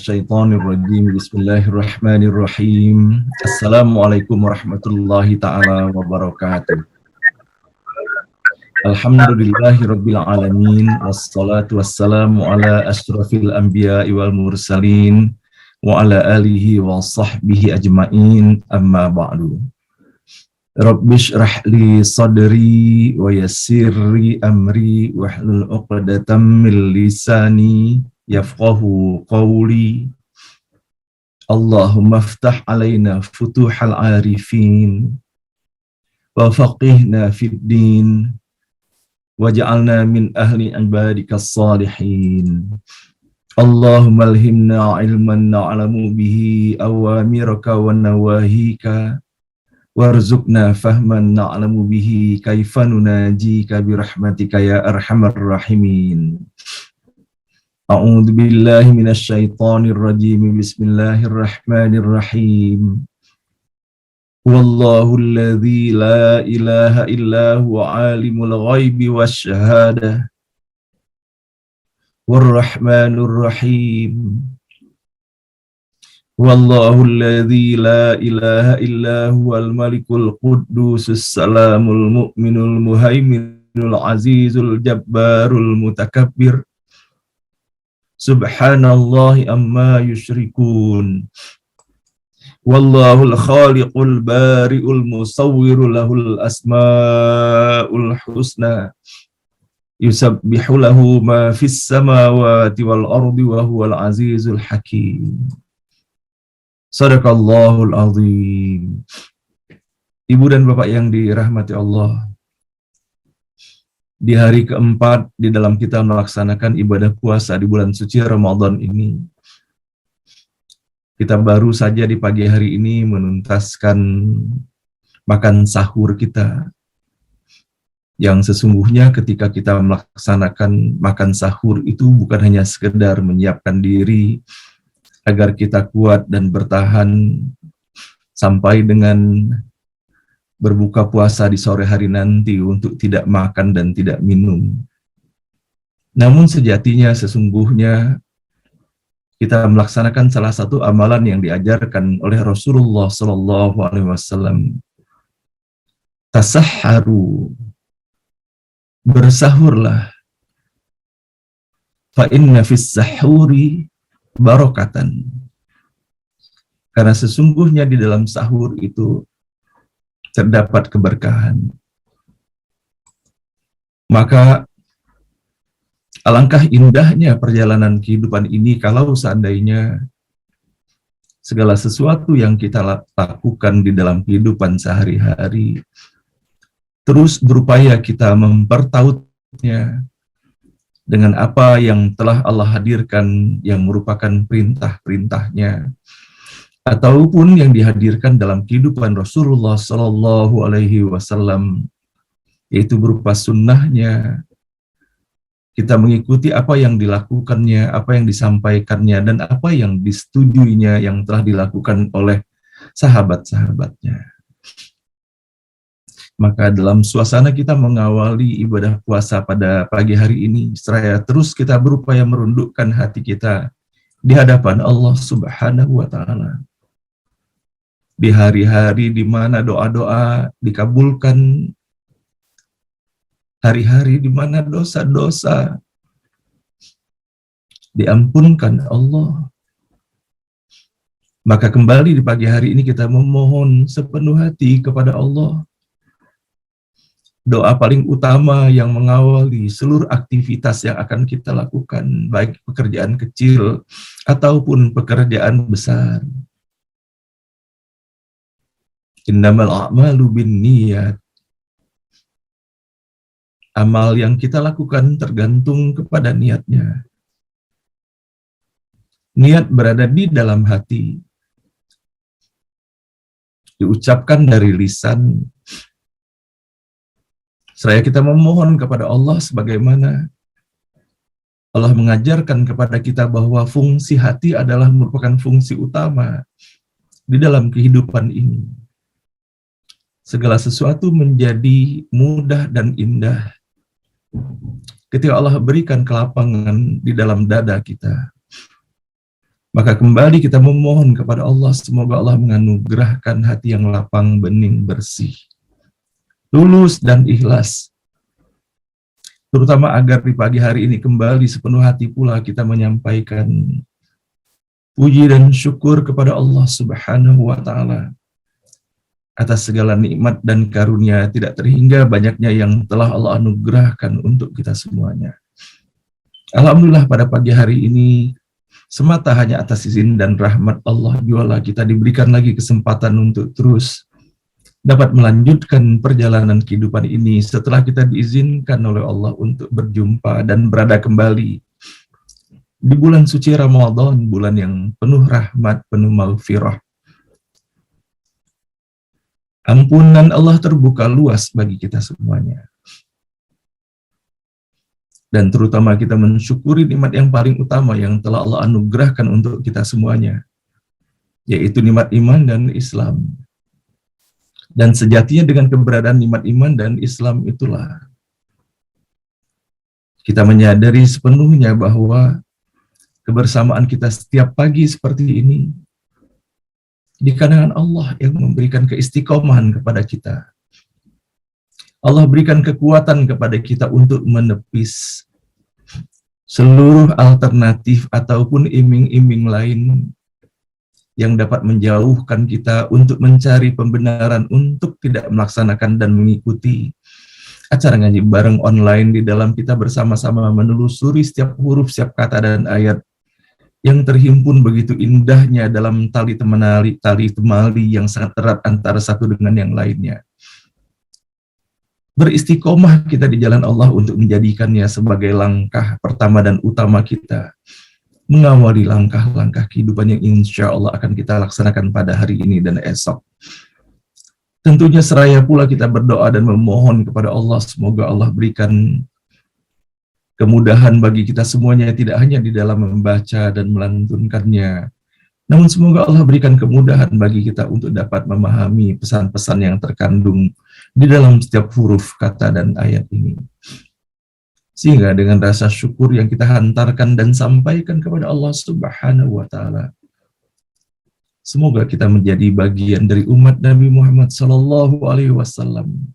minasyaitonir rajim. Bismillahirrahmanirrahim. Assalamualaikum warahmatullahi taala wabarakatuh. Alhamdulillahirabbil alamin wassalatu wassalamu ala asyrafil anbiya'i wal mursalin wa ala alihi wa sahbihi ajmain, amma ba'du. Rabbishrah li sadri wa yassirli amri wahlul 'uqdatam min lisani yafqahu qawli. Allahumma iftah alaina futuhal arifin wa faqihna fid din waj'alna min ahli ibadikas salihin. Allahumma alhimna ilman na'lamu bihi awamiraka wa nawahika warzuqna fahman na'lamu bihi kaifa nunajika birahmatika ya arhamar rahimin. A'udzu billahi minasy syaithanir rajim. Bismillahirrahmanirrahim. Wallahu alladzi la ilaha illa huwa alimul ghaibi wasyahadah warrahmanur rahim. Wallahu alladzi la ilaha illa huwal malikul quddusus salamul mu'minul muhaiminul azizul jabbarul mutakabbir. Subhanallahi amma yusyrikun. Wallahul khaliqul bari'ul musawwiru lahul asmaul husna. Yusabbihu lahu ma fis samawati wal ardi wa huwal azizul hakim. Sadaqallahul azim. Ibu dan bapak yang dirahmati Allah, di hari keempat di dalam kita melaksanakan ibadah puasa di bulan suci Ramadan ini, kita baru saja di pagi hari ini menuntaskan makan sahur kita, yang sesungguhnya ketika kita melaksanakan makan sahur itu bukan hanya sekedar menyiapkan diri agar kita kuat dan bertahan sampai dengan berbuka puasa di sore hari nanti untuk tidak makan dan tidak minum. Namun sejatinya sesungguhnya kita melaksanakan salah satu amalan yang diajarkan oleh Rasulullah Sallallahu Alaihi Wasallam. Tasahharu, bersahurlah. Fa inna fis sahuri barokatan, karena sesungguhnya di dalam sahur itu terdapat keberkahan. Maka alangkah indahnya perjalanan kehidupan ini kalau seandainya segala sesuatu yang kita lakukan di dalam kehidupan sehari-hari terus berupaya kita mempertautnya dengan apa yang telah Allah hadirkan yang merupakan perintah-perintahnya, ataupun yang dihadirkan dalam kehidupan Rasulullah Sallallahu Alaihi Wasallam, yaitu berupa sunnahnya. Kita mengikuti apa yang dilakukannya, apa yang disampaikannya, dan apa yang disetujuinya yang telah dilakukan oleh sahabat-sahabatnya. Maka dalam suasana kita mengawali ibadah puasa pada pagi hari ini, seraya terus kita berupaya merundukkan hati kita di hadapan Allah Subhanahu wa Ta'ala. Di hari-hari di mana doa-doa dikabulkan, hari-hari di mana dosa-dosa diampunkan Allah. Maka kembali di pagi hari ini kita memohon sepenuh hati kepada Allah. Doa paling utama yang mengawali seluruh aktivitas yang akan kita lakukan, baik pekerjaan kecil ataupun pekerjaan besar. Innamal a'malu binniyat. Amal yang kita lakukan tergantung kepada niatnya. Niat berada di dalam hati, diucapkan dari lisan. Seraya kita memohon kepada Allah sebagaimana Allah mengajarkan kepada kita bahwa fungsi hati adalah merupakan fungsi utama di dalam kehidupan ini. Segala sesuatu menjadi mudah dan indah ketika Allah berikan kelapangan di dalam dada kita. Maka kembali kita memohon kepada Allah, semoga Allah menganugerahkan hati yang lapang, bening, bersih, tulus dan ikhlas. Terutama agar di pagi hari ini kembali sepenuh hati pula kita menyampaikan puji dan syukur kepada Allah Subhanahu wa Ta'ala atas segala nikmat dan karunia tidak terhingga banyaknya yang telah Allah anugerahkan untuk kita semuanya. Alhamdulillah pada pagi hari ini semata hanya atas izin dan rahmat Allah jualah kita diberikan lagi kesempatan untuk terus dapat melanjutkan perjalanan kehidupan ini setelah kita diizinkan oleh Allah untuk berjumpa dan berada kembali di bulan suci Ramadan, bulan yang penuh rahmat, penuh maghfirah. Ampunan Allah terbuka luas bagi kita semuanya. Dan terutama kita mensyukuri nikmat yang paling utama yang telah Allah anugerahkan untuk kita semuanya, yaitu nikmat iman dan Islam. Dan sejatinya dengan keberadaan nikmat iman dan Islam itulah kita menyadari sepenuhnya bahwa kebersamaan kita setiap pagi seperti ini dikarenakan Allah yang memberikan keistiqomahan kepada kita. Allah berikan kekuatan kepada kita untuk menepis seluruh alternatif ataupun iming-iming lain yang dapat menjauhkan kita untuk mencari pembenaran untuk tidak melaksanakan dan mengikuti acara ngaji bareng online di dalam kita bersama-sama menelusuri setiap huruf, setiap kata dan ayat yang terhimpun begitu indahnya dalam tali temali yang sangat erat antara satu dengan yang lainnya. Beristiqomah kita di jalan Allah untuk menjadikannya sebagai langkah pertama dan utama kita mengawali langkah-langkah kehidupan yang insya Allah akan kita laksanakan pada hari ini dan esok. Tentunya seraya pula kita berdoa dan memohon kepada Allah, semoga Allah berikan kemudahan bagi kita semuanya, tidak hanya di dalam membaca dan melantunkannya, namun semoga Allah berikan kemudahan bagi kita untuk dapat memahami pesan-pesan yang terkandung di dalam setiap huruf, kata, dan ayat ini. Sehingga dengan rasa syukur yang kita hantarkan dan sampaikan kepada Allah Subhanahu wa Ta'ala, semoga kita menjadi bagian dari umat Nabi Muhammad Sallallahu Alaihi Wasallam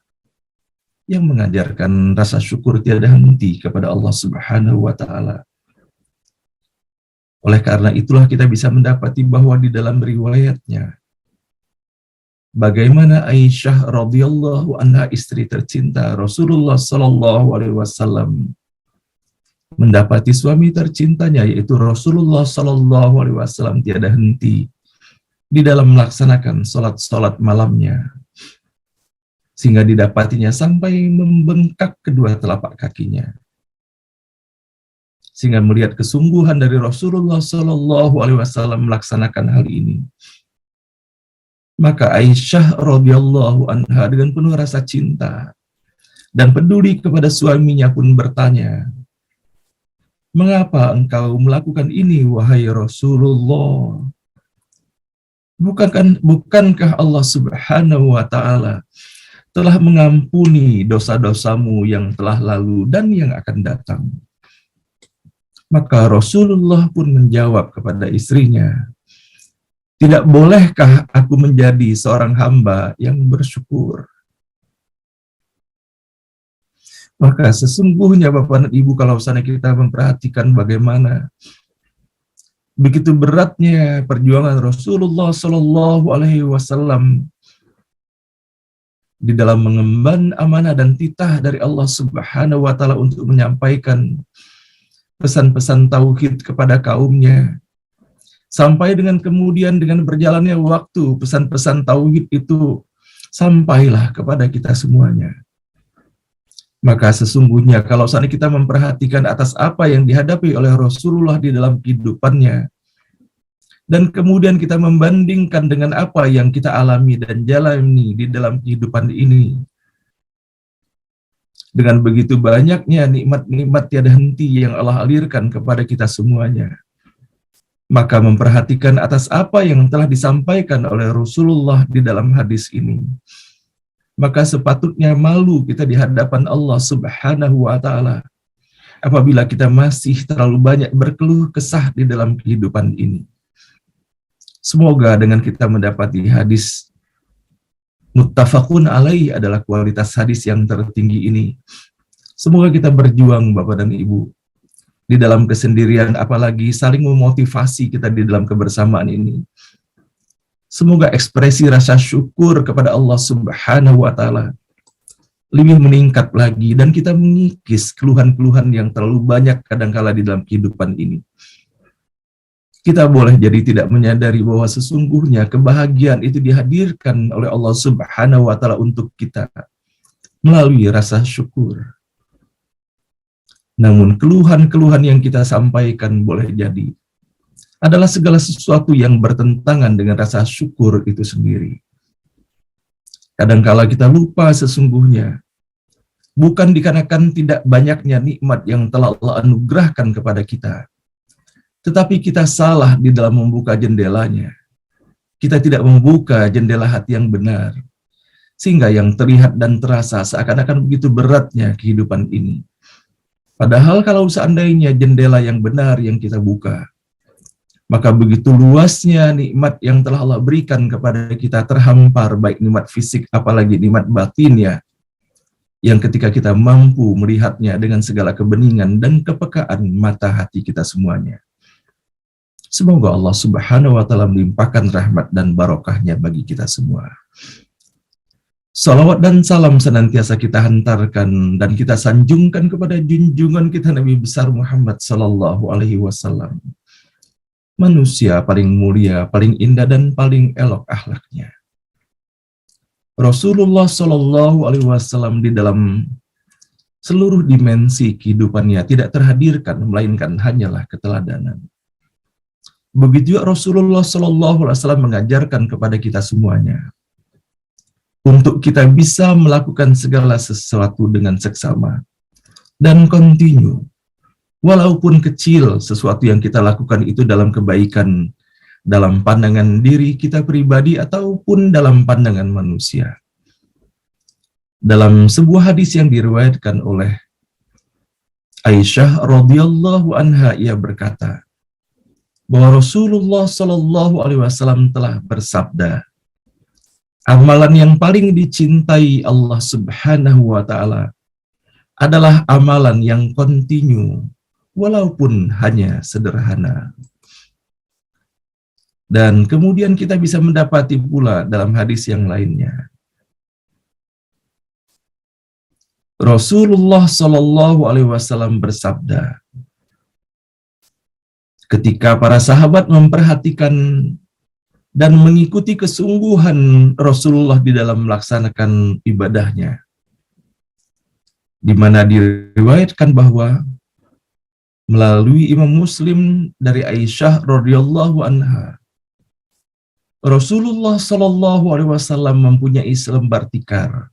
yang mengajarkan rasa syukur tiada henti kepada Allah Subhanahu wa Ta'ala. Oleh karena itulah kita bisa mendapati bahwa di dalam riwayatnya bagaimana Aisyah radhiyallahu anha, istri tercinta Rasulullah Sallallahu Alaihi Wasallam, mendapati suami tercintanya yaitu Rasulullah Sallallahu Alaihi Wasallam tiada henti di dalam melaksanakan sholat malamnya, sehingga didapatinya sampai membengkak kedua telapak kakinya, sehingga melihat kesungguhan dari Rasulullah Sallallahu Alaihi Wasallam melaksanakan hal ini. Maka Aisyah radhiyallahu anha dengan penuh rasa cinta dan peduli kepada suaminya pun bertanya, "Mengapa engkau melakukan ini, wahai Rasulullah? Bukankah Allah Subhanahu wa Ta'ala telah mengampuni dosa-dosamu yang telah lalu dan yang akan datang?" Maka Rasulullah pun menjawab kepada istrinya, "Tidak bolehkah aku menjadi seorang hamba yang bersyukur?" Maka sesungguhnya Bapak dan Ibu, kalau sana kita memperhatikan bagaimana begitu beratnya perjuangan Rasulullah Sallallahu Alaihi Wasallam di dalam mengemban amanah dan titah dari Allah Subhanahu wa Ta'ala untuk menyampaikan pesan-pesan tauhid kepada kaumnya, sampai dengan kemudian dengan berjalannya waktu pesan-pesan tauhid itu sampailah kepada kita semuanya. Maka sesungguhnya kalau saat kita memperhatikan atas apa yang dihadapi oleh Rasulullah di dalam kehidupannya, dan kemudian kita membandingkan dengan apa yang kita alami dan jalani di dalam kehidupan ini, dengan begitu banyaknya nikmat-nikmat tiada henti yang Allah alirkan kepada kita semuanya, maka memperhatikan atas apa yang telah disampaikan oleh Rasulullah di dalam hadis ini, maka sepatutnya malu kita di hadapan Allah Subhanahu wa Ta'ala apabila kita masih terlalu banyak berkeluh kesah di dalam kehidupan ini. Semoga dengan kita mendapati hadis muttafaqun alaih adalah kualitas hadis yang tertinggi ini, semoga kita berjuang Bapak dan Ibu di dalam kesendirian, apalagi saling memotivasi kita di dalam kebersamaan ini. Semoga ekspresi rasa syukur kepada Allah Subhanahu wa Ta'ala lebih meningkat lagi, dan kita mengikis keluhan-keluhan yang terlalu banyak kadangkala di dalam kehidupan ini. Kita boleh jadi tidak menyadari bahwa sesungguhnya kebahagiaan itu dihadirkan oleh Allah Subhanahu wa Ta'ala untuk kita melalui rasa syukur. Namun keluhan-keluhan yang kita sampaikan boleh jadi adalah segala sesuatu yang bertentangan dengan rasa syukur itu sendiri. Kadangkala kita lupa sesungguhnya bukan dikarenakan tidak banyaknya nikmat yang telah Allah anugerahkan kepada kita, tetapi kita salah di dalam membuka jendelanya. Kita tidak membuka jendela hati yang benar, sehingga yang terlihat dan terasa seakan-akan begitu beratnya kehidupan ini. Padahal kalau seandainya jendela yang benar yang kita buka, maka begitu luasnya nikmat yang telah Allah berikan kepada kita terhampar, baik nikmat fisik apalagi nikmat batinnya, yang ketika kita mampu melihatnya dengan segala kebeningan dan kepekaan mata hati kita semuanya. Semoga Allah Subhanahu wa Ta'ala melimpahkan rahmat dan barokahnya bagi kita semua. Salawat dan salam senantiasa kita hantarkan dan kita sanjungkan kepada junjungan kita Nabi besar Muhammad sallallahu alaihi wasallam. Manusia paling mulia, paling indah dan paling elok akhlaknya. Rasulullah sallallahu alaihi wasallam di dalam seluruh dimensi kehidupannya tidak terhadirkan melainkan hanyalah keteladanan. Begitu juga Rasulullah sallallahu alaihi wasallam mengajarkan kepada kita semuanya untuk kita bisa melakukan segala sesuatu dengan seksama dan kontinu. Walaupun kecil sesuatu yang kita lakukan itu dalam kebaikan, dalam pandangan diri kita pribadi ataupun dalam pandangan manusia. Dalam sebuah hadis yang diriwayatkan oleh Aisyah radhiyallahu anha, ia berkata bahwa Rasulullah sallallahu alaihi wasallam telah bersabda, amalan yang paling dicintai Allah Subhanahu wa Ta'ala adalah amalan yang kontinu, walaupun hanya sederhana. Dan kemudian kita bisa mendapati pula dalam hadis yang lainnya, Rasulullah sallallahu alaihi wasallam bersabda, ketika para sahabat memperhatikan dan mengikuti kesungguhan Rasulullah di dalam melaksanakan ibadahnya, di mana diriwayatkan bahwa melalui Imam Muslim dari Aisyah radhiyallahu anha, Rasulullah sallallahu alaihi wasallam mempunyai selembar tikar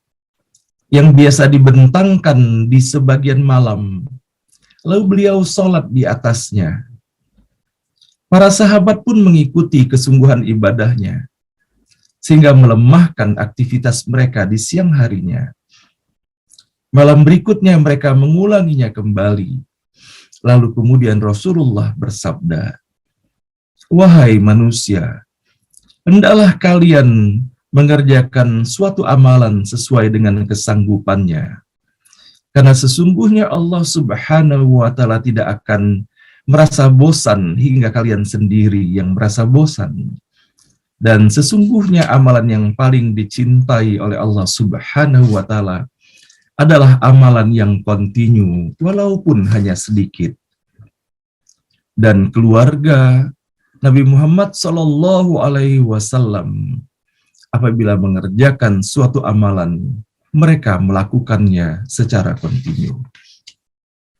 yang biasa dibentangkan di sebagian malam, lalu beliau sholat di atasnya. Para sahabat pun mengikuti kesungguhan ibadahnya, sehingga melemahkan aktivitas mereka di siang harinya. Malam berikutnya mereka mengulanginya kembali. Lalu kemudian Rasulullah bersabda, wahai manusia, hendaklah kalian mengerjakan suatu amalan sesuai dengan kesanggupannya. Karena sesungguhnya Allah Subhanahu wa Ta'ala tidak akan merasa bosan hingga kalian sendiri yang merasa bosan. Dan sesungguhnya amalan yang paling dicintai oleh Allah Subhanahu wa Ta'ala adalah amalan yang kontinu, walaupun hanya sedikit. Dan keluarga Nabi Muhammad sallallahu alaihi wasallam apabila mengerjakan suatu amalan, mereka melakukannya secara kontinu.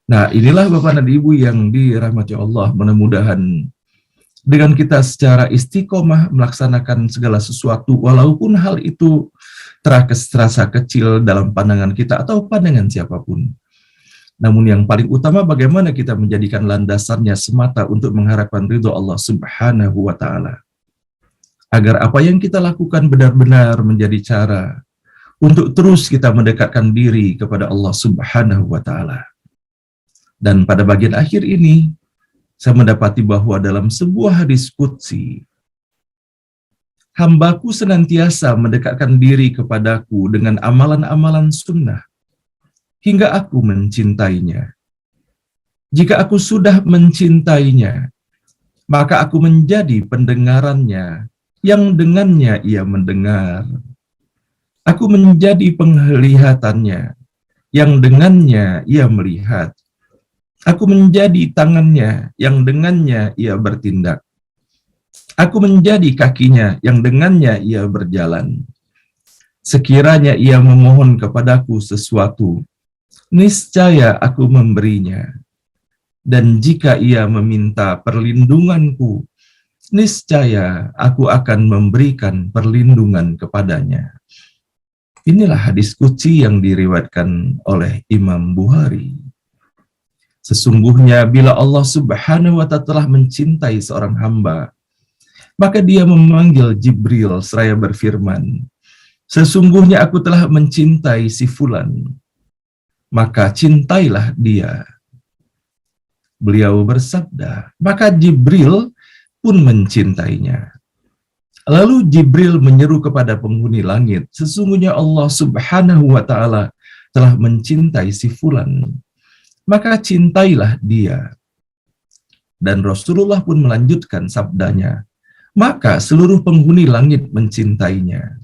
Nah, inilah Bapak dan Ibu yang dirahmati Allah, mudah-mudahan dengan kita secara istiqomah melaksanakan segala sesuatu, walaupun hal itu terasa kecil dalam pandangan kita atau pandangan siapapun. Namun yang paling utama bagaimana kita menjadikan landasannya semata untuk mengharapkan ridho Allah Subhanahu wa Ta'ala. Agar apa yang kita lakukan benar-benar menjadi cara untuk terus kita mendekatkan diri kepada Allah Subhanahu wa Ta'ala. Dan pada bagian akhir ini, saya mendapati bahwa dalam sebuah hadis qudsi, hambaku senantiasa mendekatkan diri kepadaku dengan amalan-amalan sunnah, hingga aku mencintainya. Jika aku sudah mencintainya, maka aku menjadi pendengarannya, yang dengannya ia mendengar. Aku menjadi penglihatannya, yang dengannya ia melihat. Aku menjadi tangannya, yang dengannya ia bertindak. Aku menjadi kakinya, yang dengannya ia berjalan. Sekiranya ia memohon kepadaku sesuatu, niscaya aku memberinya. Dan jika ia meminta perlindunganku, niscaya aku akan memberikan perlindungan kepadanya. Inilah hadis qudsi yang diriwayatkan oleh Imam Bukhari. Sesungguhnya bila Allah Subhanahu wa Ta'ala telah mencintai seorang hamba, maka dia memanggil Jibril seraya berfirman, sesungguhnya aku telah mencintai si fulan, maka cintailah dia. Beliau bersabda, maka Jibril pun mencintainya. Lalu Jibril menyeru kepada penghuni langit, sesungguhnya Allah Subhanahu wa Ta'ala telah mencintai si fulan, maka cintailah dia. Dan Rasulullah pun melanjutkan sabdanya, maka seluruh penghuni langit mencintainya.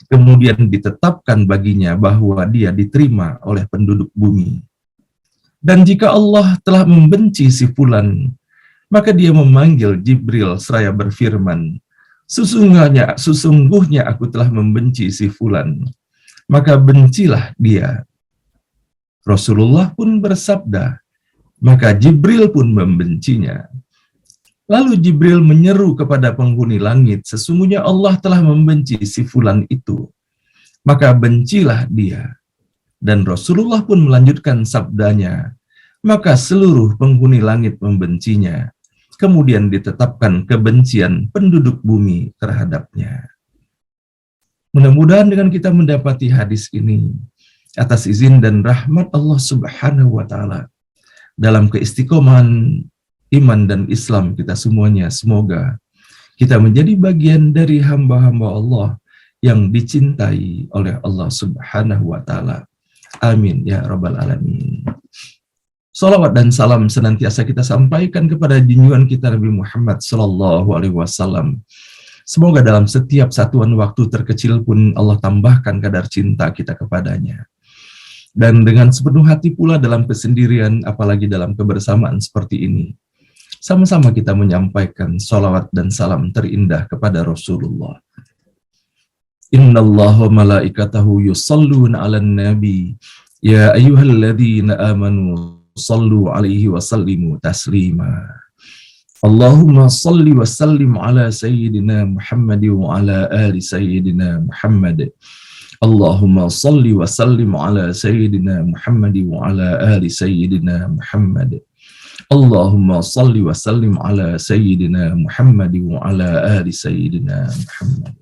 Kemudian ditetapkan baginya bahwa dia diterima oleh penduduk bumi. Dan jika Allah telah membenci si fulan, maka dia memanggil Jibril seraya berfirman, sesungguhnya aku telah membenci si fulan, maka bencilah dia. Rasulullah pun bersabda, maka Jibril pun membencinya. Lalu Jibril menyeru kepada penghuni langit, sesungguhnya Allah telah membenci si fulan itu, maka bencilah dia. Dan Rasulullah pun melanjutkan sabdanya, maka seluruh penghuni langit membencinya. Kemudian ditetapkan kebencian penduduk bumi terhadapnya. Mudah-mudahan dengan kita mendapati hadis ini, atas izin dan rahmat Allah Subhanahu wa Ta'ala, dalam keistiqomahan iman dan Islam kita semuanya, semoga kita menjadi bagian dari hamba-hamba Allah yang dicintai oleh Allah Subhanahu wa Ta'ala. Amin ya rabbal alamin. Salawat dan salam senantiasa kita sampaikan kepada junjungan kita Nabi Muhammad sallallahu alaihi wasallam. Semoga dalam setiap satuan waktu terkecil pun Allah tambahkan kadar cinta kita kepadanya. Dan dengan sepenuh hati pula dalam kesendirian, apalagi dalam kebersamaan seperti ini, sama-sama kita menyampaikan salawat dan salam terindah kepada Rasulullah. Innallaha malaikatahu yusalluna 'alan nabi ya ayyuhalladzina amanu sallu alaihi wa sallimu taslima. Allahumma salli wa sallim ala sayyidina Muhammad wa ala ali sayyidina Muhammad. Allahumma salli wa sallim ala sayyidina Muhammad wa ala ali sayyidina Muhammad. Allahumma salli wa sallim ala sayyidina Muhammad wa ala ali sayyidina Muhammad.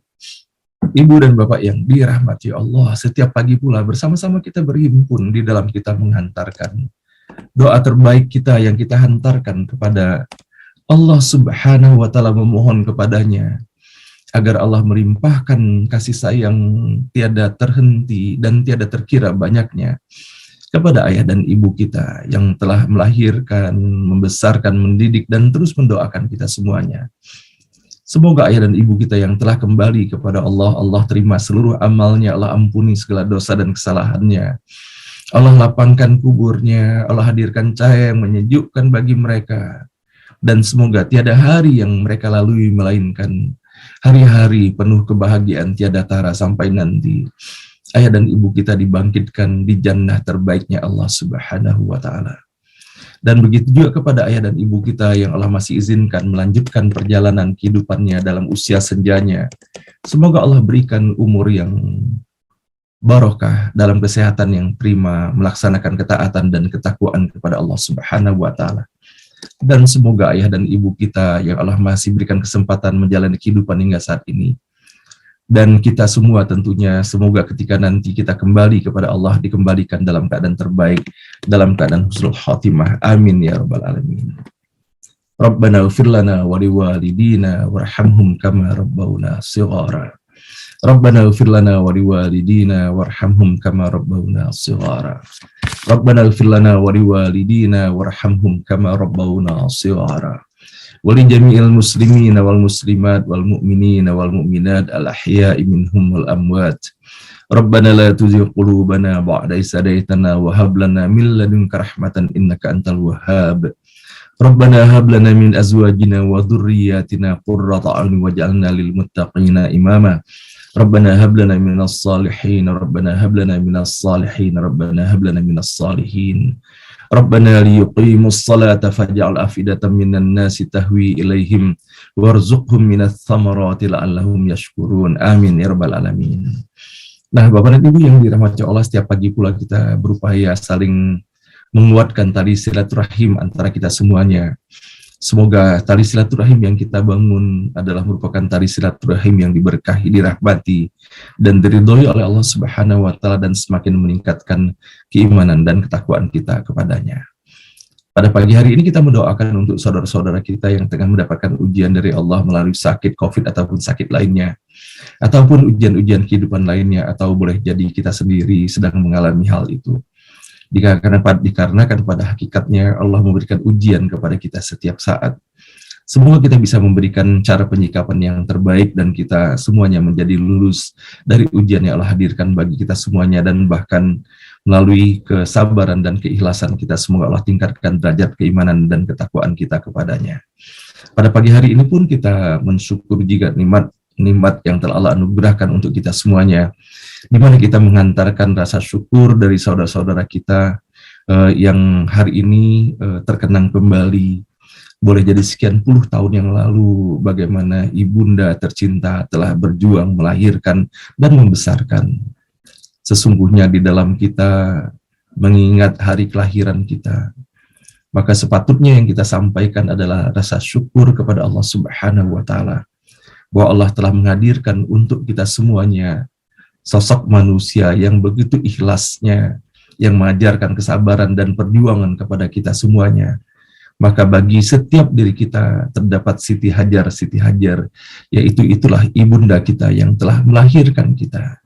Ibu dan Bapak yang dirahmati Allah, setiap pagi pula bersama-sama kita berhimpun di dalam kita menghantarkan doa terbaik kita yang kita hantarkan kepada Allah Subhanahu wa Ta'ala, memohon kepadanya agar Allah melimpahkan kasih sayang tiada terhenti dan tiada terkira banyaknya kepada ayah dan ibu kita yang telah melahirkan, membesarkan, mendidik, dan terus mendoakan kita semuanya. Semoga ayah dan ibu kita yang telah kembali kepada Allah, Allah terima seluruh amalnya, Allah ampuni segala dosa dan kesalahannya. Allah lapangkan kuburnya, Allah hadirkan cahaya yang menyejukkan bagi mereka. Dan semoga tiada hari yang mereka lalui melainkan hari-hari penuh kebahagiaan tiada tara sampai nanti ayah dan ibu kita dibangkitkan di jannah terbaiknya Allah Subhanahu wa Ta'ala. Dan begitu juga kepada ayah dan ibu kita yang Allah masih izinkan melanjutkan perjalanan kehidupannya dalam usia senjanya. Semoga Allah berikan umur yang barokah, dalam kesehatan yang prima, melaksanakan ketaatan dan ketakwaan kepada Allah Subhanahu wa Ta'ala. Dan semoga ayah dan ibu kita yang Allah masih berikan kesempatan menjalani kehidupan hingga saat ini, dan kita semua tentunya, semoga ketika nanti kita kembali kepada Allah dikembalikan dalam keadaan terbaik, dalam keadaan husnul khotimah. Amin ya rabbal alamin. Rabbana ighfir lana wa liwalidina warhamhum kama rabbawna shighara. Rabbana ighfir lana wa liwalidina warhamhum kama rabbawna shighara. Rabbana ighfir lana wa liwalidina warhamhum kama rabbawna shighara. Wa li jami'il muslimina wal muslimat wal mu'minina wal mu'minat al ahya'i minhum wal amwat. Rabbana la tuzigh qulubana ba'da idh hadaytana wa hab lana min ladunka rahmatan innaka antal wahhab. Rabbana hab lana min azwajina wa dhurriyyatina qurrata a'yun waj'alna lil muttaqina imama. Rabbana hab lana minas salihin. Rabbana hab lana minas salihin. Rabbana hab lana minas salihin. Rabbana liyuqimus salata faj'al afidatan minan nasi tahwi ilaihim warzuqhum minats thamarati la'allahum yashkurun. Amin ya rabbal alamin. Nah, Bapak dan Ibu yang dirahmati Allah, setiap pagi pula kita berupaya saling menguatkan tali silaturahim antara kita semuanya. Semoga tali silaturahim yang kita bangun adalah merupakan tali silaturahim yang diberkahi, dirahmati, dan diridhoi oleh Allah Subhanahu wa Ta'ala, dan semakin meningkatkan keimanan dan ketakwaan kita kepadanya. Pada pagi hari ini kita mendoakan untuk saudara-saudara kita yang tengah mendapatkan ujian dari Allah melalui sakit COVID ataupun sakit lainnya, ataupun ujian-ujian kehidupan lainnya, atau boleh jadi kita sendiri sedang mengalami hal itu. Dikarenakan pada hakikatnya Allah memberikan ujian kepada kita setiap saat. Semoga kita bisa memberikan cara penyikapan yang terbaik dan kita semuanya menjadi lulus dari ujian yang Allah hadirkan bagi kita semuanya, dan bahkan melalui kesabaran dan keikhlasan kita, semoga Allah tingkatkan derajat keimanan dan ketakwaan kita kepadanya. Pada pagi hari ini pun kita mensyukur jika nikmat yang telah Allah anugerahkan untuk kita semuanya, di mana kita mengantarkan rasa syukur dari saudara-saudara kita yang hari ini terkenang kembali. Boleh jadi sekian puluh tahun yang lalu bagaimana ibunda tercinta telah berjuang melahirkan dan membesarkan. Sesungguhnya di dalam kita mengingat hari kelahiran kita, maka sepatutnya yang kita sampaikan adalah rasa syukur kepada Allah Subhanahu wa Ta'ala, bahwa Allah telah menghadirkan untuk kita semuanya sosok manusia yang begitu ikhlasnya, yang mengajarkan kesabaran dan perjuangan kepada kita semuanya. Maka bagi setiap diri kita terdapat Siti Hajar, yaitu itulah ibunda kita yang telah melahirkan kita.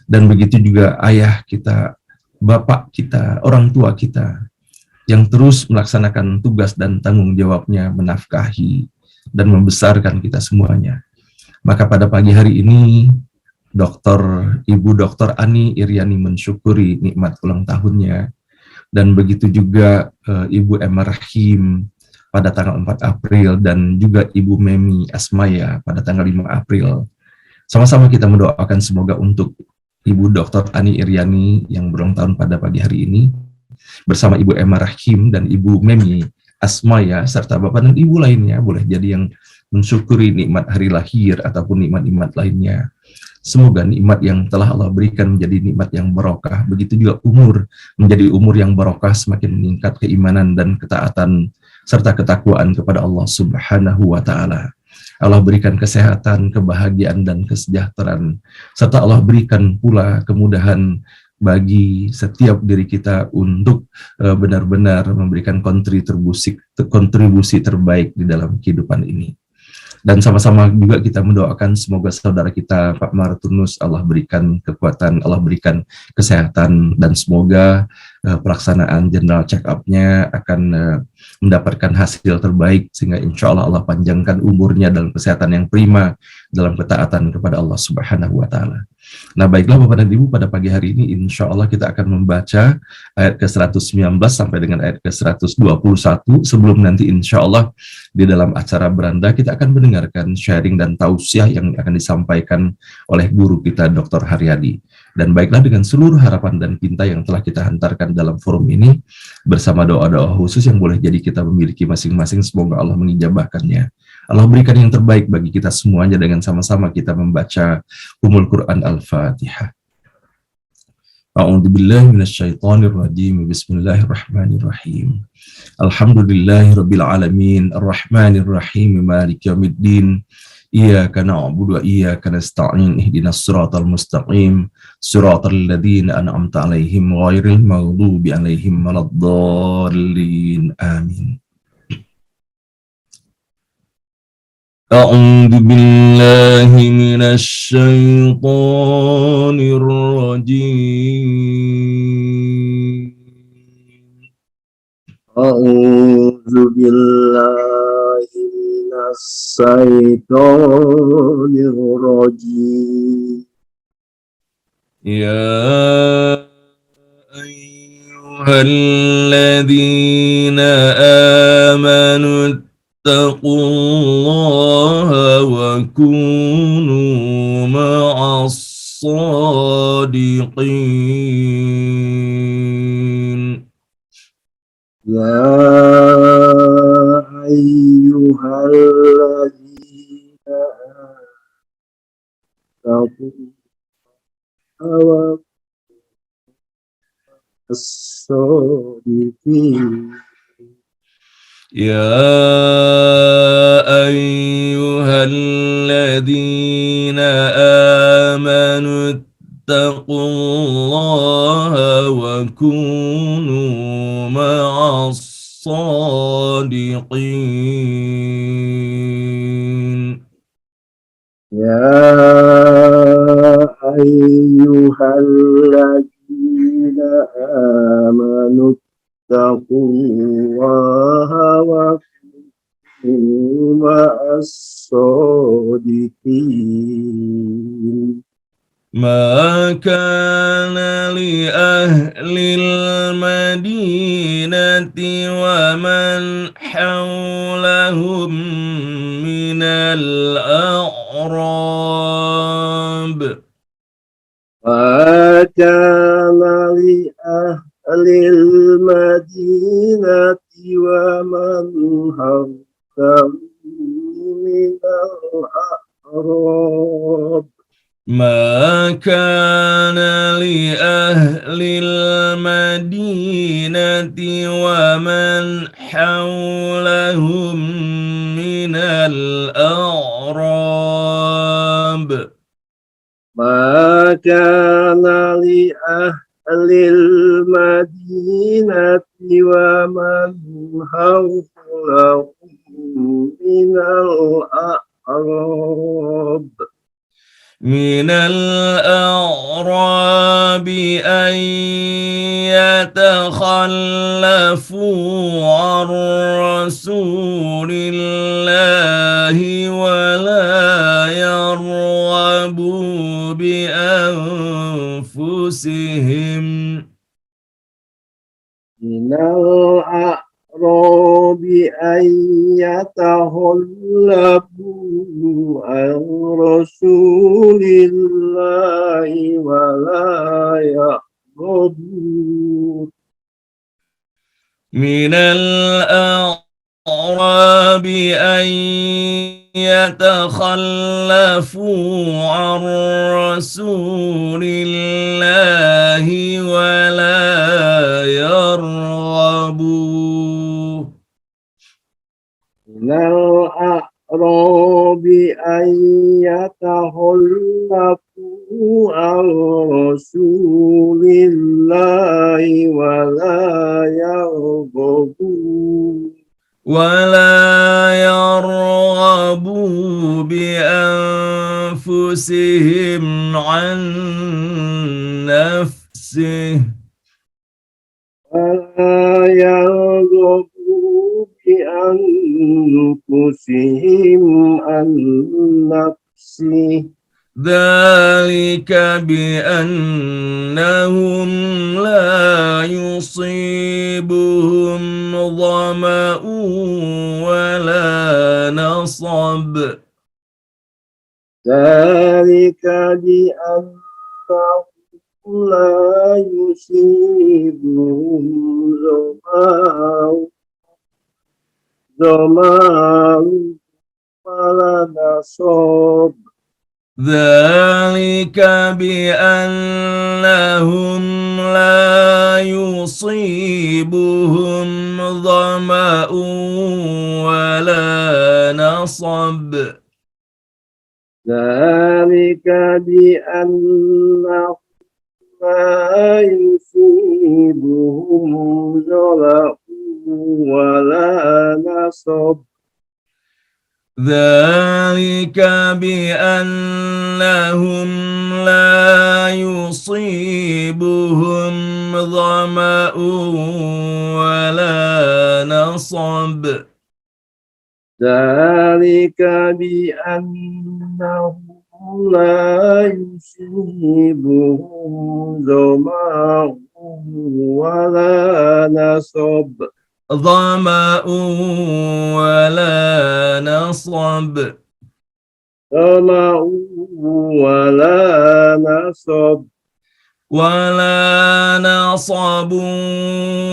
Dan begitu juga ayah kita, bapak kita, orang tua kita, yang terus melaksanakan tugas dan tanggung jawabnya menafkahi dan membesarkan kita semuanya. Maka pada pagi hari ini, Ibu Dr. Ani Iryani mensyukuri nikmat ulang tahunnya, dan begitu juga Ibu Emma Rahim pada tanggal 4 April, dan juga Ibu Memi Asmaya pada tanggal 5 April. Sama-sama kita mendoakan semoga untuk Ibu Dr. Ani Iryani yang berulang tahun pada pagi hari ini, bersama Ibu Emma Rahim dan Ibu Memi Asmaya, serta Bapak dan Ibu lainnya, boleh jadi yang mensyukuri nikmat hari lahir ataupun nikmat-nikmat lainnya. Semoga nikmat yang telah Allah berikan menjadi nikmat yang barokah. Begitu juga umur menjadi umur yang barokah, semakin meningkat keimanan dan ketaatan serta ketakwaan kepada Allah Subhanahu wa Ta'ala. Allah berikan kesehatan, kebahagiaan dan kesejahteraan, serta Allah berikan pula kemudahan bagi setiap diri kita untuk benar-benar memberikan kontribusi terbaik di dalam kehidupan ini. Dan sama-sama juga kita mendoakan semoga saudara kita Pak Martunus Allah berikan kekuatan, Allah berikan kesehatan, dan semoga pelaksanaan general check-up-nya akan mendapatkan hasil terbaik, sehingga insya Allah Allah panjangkan umurnya dalam kesehatan yang prima, dalam ketaatan kepada Allah Subhanahu wa Ta'ala. Nah, baiklah Bapak dan Ibu, pada pagi hari ini insya Allah kita akan membaca ayat ke-119 sampai dengan ayat ke-121. Sebelum nanti insya Allah di dalam acara beranda kita akan mendengarkan sharing dan tausiah yang akan disampaikan oleh guru kita Dr. Haryadi. Dan baiklah, dengan seluruh harapan dan cinta yang telah kita hantarkan dalam forum ini, bersama doa-doa khusus yang boleh jadi kita memiliki masing-masing, semoga Allah mengijabahkannya. Allah berikan yang terbaik bagi kita semuanya, dengan sama-sama kita membaca Ummul Quran Al-Fatihah. A'udzubillahi minasyaitonir rajim. Bismillahirrahmanirrahim. Alhamdulillahirabbil alamin, arrahmanir rahim, maliki yaumiddin. Iyyaka na'budu wa iyyaka nasta'in. Ihdinas siratal mustaqim, siratal ladzina an'amta 'alaihim ghairil maghdubi 'alaihim waladdallin. Amin. أعوذ بالله من الشيطان الرجيم. أعوذ بالله من الشيطان الرجيم. يا أيها الذين آمنوا اتقوا الله وكونوا مع الصادقين. يا أيها الذين آمنوا اتقوا الصادقين. يا أيها الذين آمنوا اتقوا الله وكونوا مع الصادقين. يا أيها الذين آمنوا اتقوا الله وكونوا مع الصادقين. ما كان لأهل المدينة ومن حولهم من الأعراب ما كان لأهل المدينة ومن حولهم من الأعراب ما كان لأهل المدينة ومن حولهم من الأعراب ما كان لأهل المدينة ومن حولهم من الأعراب أن يتخلفوا عن رسول الله ولا يرغبوا بأنفسهم من الأعراب أن يتخلفوا عن رسول الله ولا يرغبوا من الأعراب أن يتخلفوا عن رسول الله ولا يرغبوا من الأعراب أن يتخلفوا عن رسول الله ولا يرغبوا بأنفسهم عن نفسه ولا يرغبوا بأنفسهم عن نفسه ذلك بأنهم لا يصيبهم ظمأ ولا نصب ذلك بأنهم لا يصيبهم ظمأ ولا نصب ذلك بأنهم لا يصيبهم ظمأ ولا نصب ذلك بأنهم لا يصيبهم ظمأ ولا نصب ذلك ذلك بأنهم لا يصيبهم ظمأ ولا نصب ذلك بأنه لا يصيبهم ظمأ ولا نصب ظمأ ولا نصب ظمأ ولا نصب ولا نصب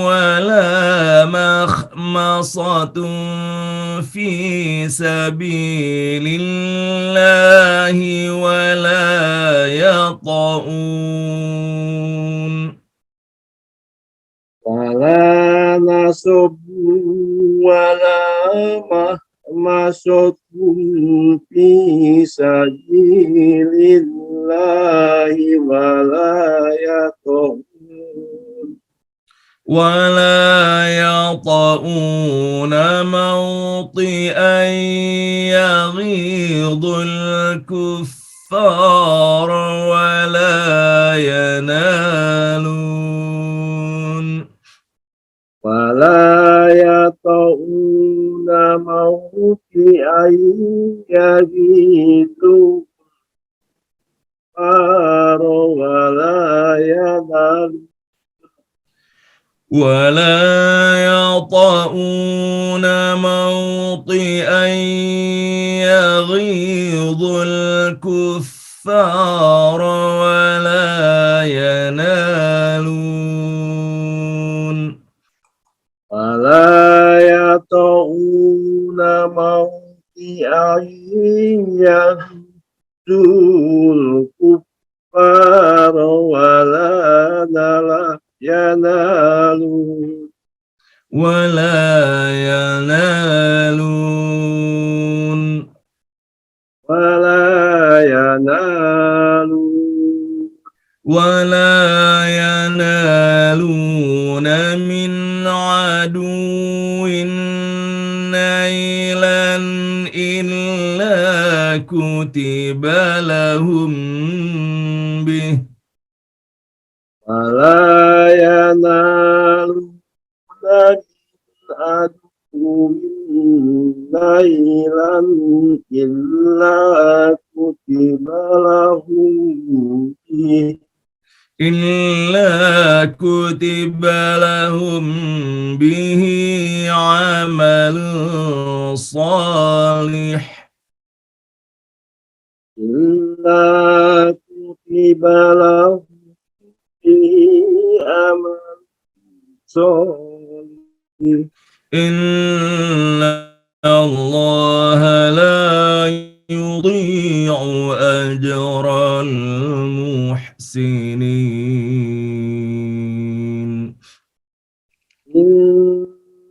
ولا مخمصة في سبيل الله ولا يطؤون ولا نصب ولا مخمصة في سبيل الله ولا يطؤون موطئا يغيظ الكفار ولا يطؤون موطئا يغيظ الكفار ولا يطؤون موطئا يغيظ الكفار ولا ينالون ولا يطؤون موطئا يغيظ الكفار ولا ينالون من عدو نيلا إلا كتب لهم به ولا ينالون من عدو نيلا إلا كتب لهم به عمل صالح إلا كتب له به عمل صالح إن الله لا يضيع أجر المحسنين إن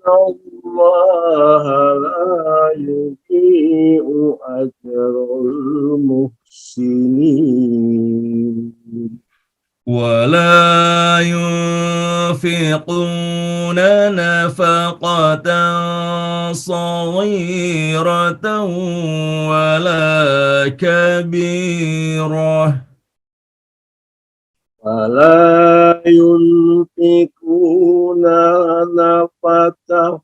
الله لا يضيع أجر المحسنين ولا ينفقون نفقة صغيرة ولا كبيرة ولا ينفقون نفقة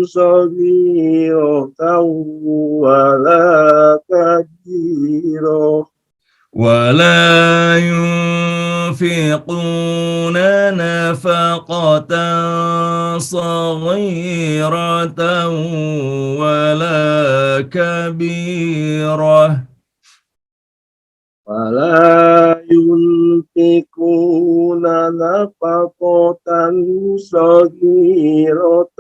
صغيرة ولا كبيرة ولا ينفقون نفقة صغيرة ولا كبيرة ولا ينفقون نفقة صغيرة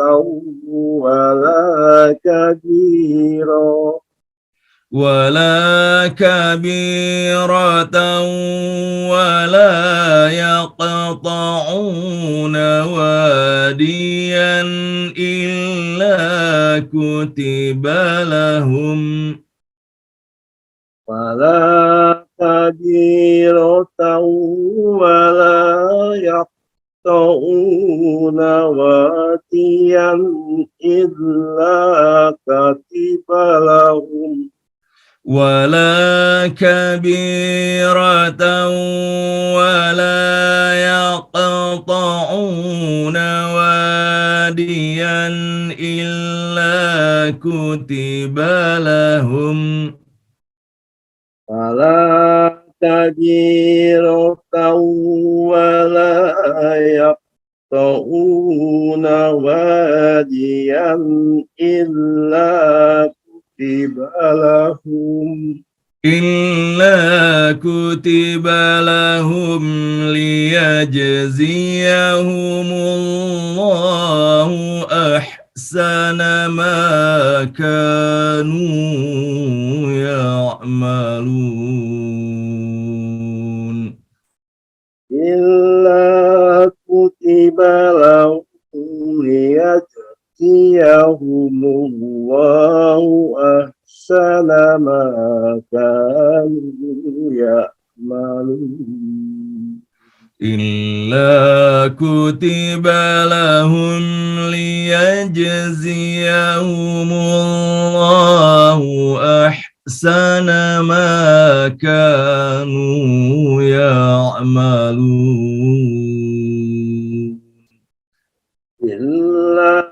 ولا كبيرة ولا يقطعون واديا إلا كتب لهم ولا كبيرة ولا يقطعون إلا كتب لهم ولا كبيرة ولا يقطعون واديا إلا كتب لهم فلا كبيرة ولا يقطعون واديا إلا كتب لهم ليجزيهم الله أحسن ما كانوا يعملون إلا كتب لهم ليجزيهم الله أحسن ما كانوا يعملون إلا كتب لهم ليجزيهم الله أحسن ما كانوا يعملون إلا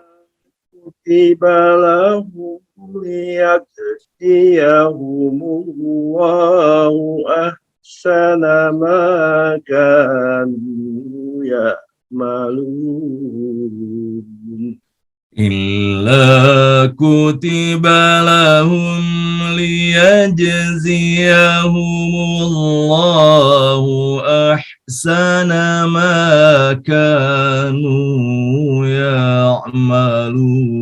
كتب لهم ليجزيهم الله أحسن ما كانوا يعملون إلا كتب لهم ليجزيهم الله أحسن ما كانوا يعملون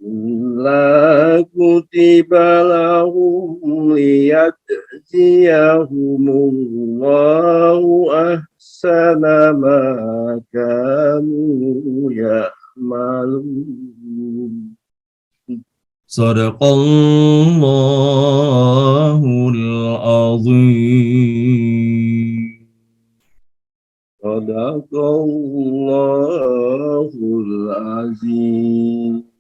إلا كتب لهم ليجزيهم الله أحسن ما كانوا يعملون صدق الله العظيم صدق الله العظيم